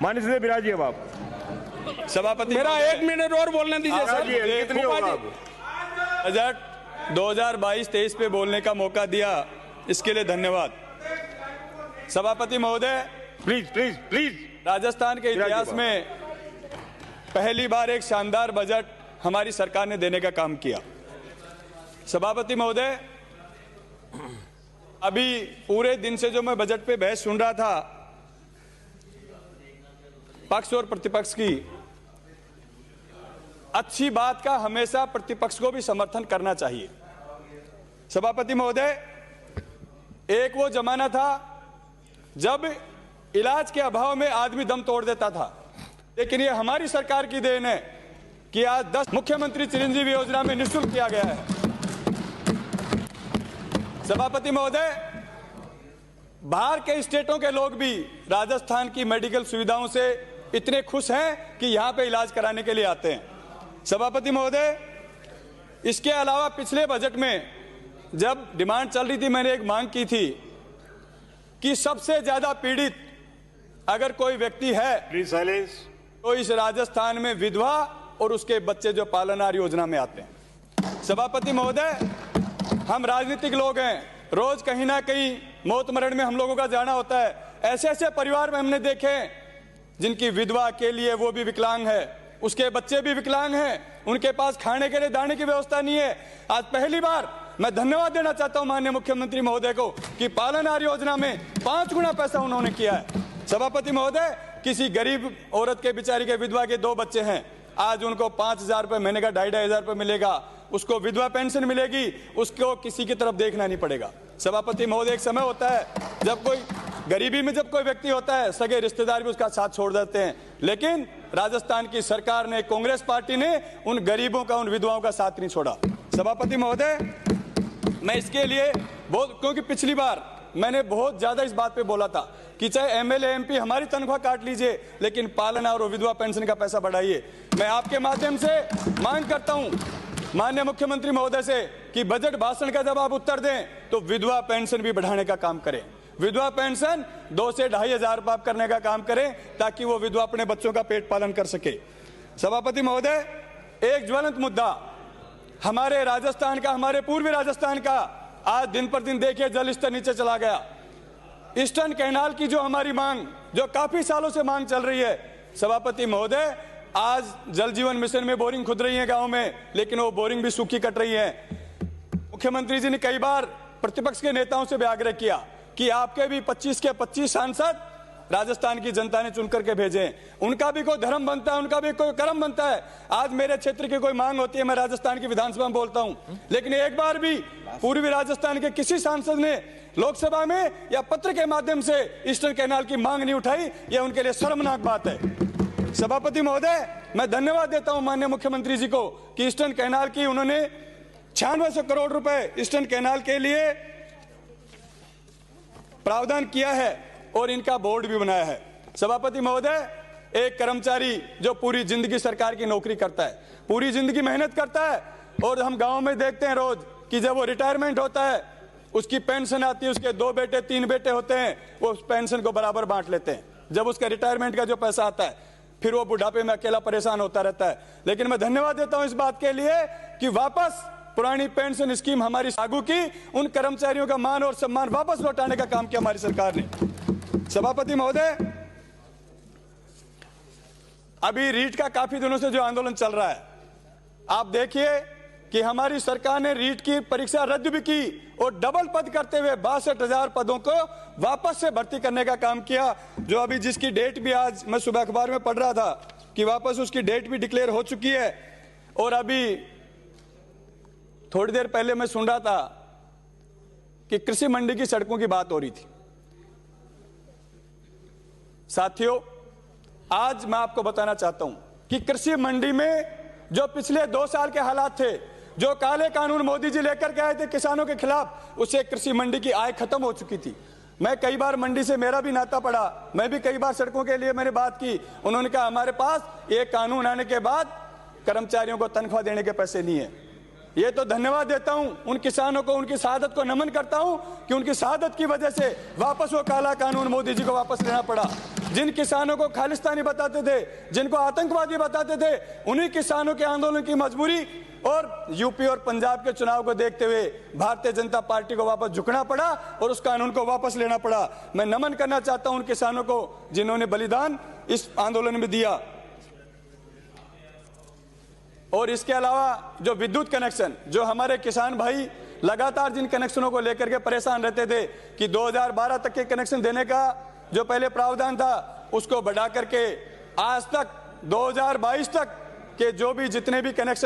माननीय सदस्य बिराजी, अब आप। सभापति, मेरा 1 मिनट और बोलने दीजिए सर। कितनी होगा अब? बजट 2022-23 पे बोलने का मौका दिया, इसके लिए धन्यवाद। सभापति महोदय, प्लीज प्लीज प्लीज। राजस्थान के इतिहास में पहली बार एक शानदार बजट हमारी सरकार ने देने का काम किया। सभापति महोदय, अभी पूरे दिन से जो मैं बजट पे बहस सुन रहा था, पक्ष और प्रतिपक्ष की, अच्छी बात का हमेशा प्रतिपक्ष को भी समर्थन करना चाहिए। सभापति महोदय, एक वो जमाना था जब इलाज के अभाव में आदमी दम तोड़ देता था, लेकिन ये हमारी सरकार की देन है कि आज 10 मुख्यमंत्री चिरंजीवी योजना में निःशुल्क किया गया है। सभापति महोदय, बाहर के स्टेटों के लोग भी राजस्थान की मेडिकल सुविधाओं से इतने खुश हैं कि यहां पे इलाज कराने के लिए आते हैं। सभापति महोदय, इसके अलावा पिछले बजट में जब डिमांड चल रही थी, मैंने एक मांग की थी कि सबसे ज्यादा पीड़ित अगर कोई व्यक्ति है प्लीज साइलेंस, तो इस राजस्थान में विधवा और उसके बच्चे जो पालनहार योजना में आते हैं। सभापति महोदय, हम राजनीतिक लोग हैं, रोज कहीं ना कहीं मौत मरण में हम लोगों का जाना होता है। ऐसे ऐसे परिवार में हमने देखे जिनकी विधवा के लिए वो भी विकलांग है, उसके बच्चे भी विकलांग हैं, उनके पास खाने के लिए दाने की व्यवस्था नहीं है। आज पहली बार मैं धन्यवाद देना चाहता हूं माननीय मुख्यमंत्री महोदय को कि पालनहार योजना में 5 गुना पैसा उन्होंने किया है। सभापति महोदय, किसी गरीब औरत के बेचारी के विधवा के 2 बच्चे हैं, आज उनको 5,000 रुपए महीने का 2,500 रुपए मिलेगा, उसको विधवा पेंशन मिलेगी, उसको किसी की तरफ देखना नहीं पड़ेगा। सभापति महोदय, एक समय होता है जब कोई गरीबी में जब कोई व्यक्ति होता है, सगे रिश्तेदार भी उसका साथ छोड़ देते हैं, लेकिन राजस्थान की सरकार ने, कांग्रेस पार्टी ने उन गरीबों का, उन विधवाओं का साथ नहीं छोड़ा। सभापति महोदय, मैं इसके लिए बहुत, क्योंकि पिछली बार मैंने बहुत ज्यादा इस बात पे बोला था कि चाहे एमएलए एमपी हमारी तनख्वाह काट लीजिए, लेकिन पालनहार और विधवा पेंशन का पैसा बढ़ाइए। मैं आपके माध्यम से मांग करता हूं माननीय मुख्यमंत्री महोदय से कि बजट भाषण का जब आप उत्तर दें तो विधवा पेंशन भी बढ़ाने का काम करें। विधवा पेंशन 2 से 2,500 रुपये करने का काम करें, ताकि वो विधवा अपने बच्चों का पेट पालन कर सके। सभापति महोदय, एक ज्वलंत मुद्दा हमारे राजस्थान का, हमारे पूर्वी राजस्थान का, आज दिन पर दिन देखिए जल स्तर नीचे चला गया। ईस्टर्न कैनाल की जो हमारी मांग, जो काफी सालों से मांग चल रही है, सभापति महोदय, आज जल जीवन मिशन में बोरिंग खुद रही है गांव में, लेकिन वो बोरिंग भी सूखी कट रही है। मुख्यमंत्री जी ने कई बार प्रतिपक्ष के नेताओं से भी आग्रह किया कि आपके भी 25 के 25 सांसद राजस्थान की जनता ने चुनकर के भेजे, उनका भी कोई धर्म बनता है, उनका भी कोई कर्म बनता है। आज मेरे क्षेत्र की कोई मांग होती है, मैं राजस्थान की विधानसभा में बोलता हूं, लेकिन एक बार भी पूर्वी राजस्थान के किसी सांसद ने लोकसभा में या पत्र के माध्यम से ईस्टर्न कैनाल की मांग नहीं उठाई। यह उनके लिए शर्मनाक बात है। सभापति महोदय, मैं धन्यवाद देता हूं माननीय मुख्यमंत्री जी को कि ईस्टर्न कैनाल की उन्होंने 9600 करोड़ रुपए ईस्टर्न कैनाल के लिए प्रावधान किया है और इनका बोर्ड भी बनाया है। सभापति महोदय, एक कर्मचारी जो पूरी जिंदगी सरकार की नौकरी करता है, पूरी जिंदगी मेहनत करता है, और हम गांव में देखते हैं रोज कि जब वो रिटायरमेंट होता है, उसकी पेंशन आती है, उसके 2 बेटे 3 बेटे होते हैं, वो उस पेंशन को बराबर बांट लेते हैं। जब उसका रिटायरमेंट का जो पैसा आता है, फिर वो बुढ़ापे में अकेला परेशान होता रहता है। लेकिन मैं धन्यवाद देता हूं इस बात के लिए कि वापस पुरानी पेंशन स्कीम हमारी लागू की, उन कर्मचारियों का मान और सम्मान वापस लौटाने का काम किया हमारी सरकार ने। सभापति महोदय, अभी रीट का काफी दिनों से जो आंदोलन चल रहा है, आप देखिए कि हमारी सरकार ने रीट की परीक्षा रद्द भी की और डबल पद करते हुए 62,000 पदों को वापस से भर्ती करने का काम किया, जो अभी जिसकी डेट भी आज मैं सुबह अखबार में पढ़ रहा था कि वापस उसकी डेट भी डिक्लेयर हो चुकी है। और अभी थोड़ी देर पहले मैं सुन रहा था कि कृषि मंडी की सड़कों की बात हो रही थी। साथियों, आज मैं आपको बताना चाहता हूं कि कृषि मंडी में जो पिछले 2 साल के हालात थे, जो काले कानून मोदी जी लेकर के आए थे किसानों के खिलाफ, उससे कृषि मंडी की आय खत्म हो चुकी थी। मैं कई बार मंडी से मेरा भी नाता पड़ा, मैं भी कई बार सड़कों के लिए मैंने बात की। उन्होंने कहा हमारे पास ये कानून आने के बाद कर्मचारियों को तनख्वाह देने के पैसे नहीं है। ये तो धन्यवाद देता हूं उन किसानों को, उनकी शहादत को नमन करता हूं कि उनकी शहादत की वजह से वापस वो काला कानून मोदी जी को वापस लेना पड़ा। जिन किसानों को खालिस्तानी बताते थे, जिनको आतंकवादी बताते थे, उन्हीं किसानों के आंदोलन की मजबूरी और यूपी और पंजाब के चुनाव को देखते हुए भारतीय जनता पार्टी को वापस झुकना पड़ा और उस कानून को वापस लेना पड़ा। मैं नमन करना चाहता हूं उन किसानों को जिन्होंने बलिदान इस आंदोलन में दिया। और इसके अलावा जो विद्युत कनेक्शन, जो हमारे किसान भाई लगातार जिन कनेक्शनों को लेकर के परेशान रहते थे कि 2012 तक के कनेक्शन देने का जो पहले प्रावधान था उसको बढ़ा करके आज तक 2022 तक के जो भी जितने भी कनेक्शन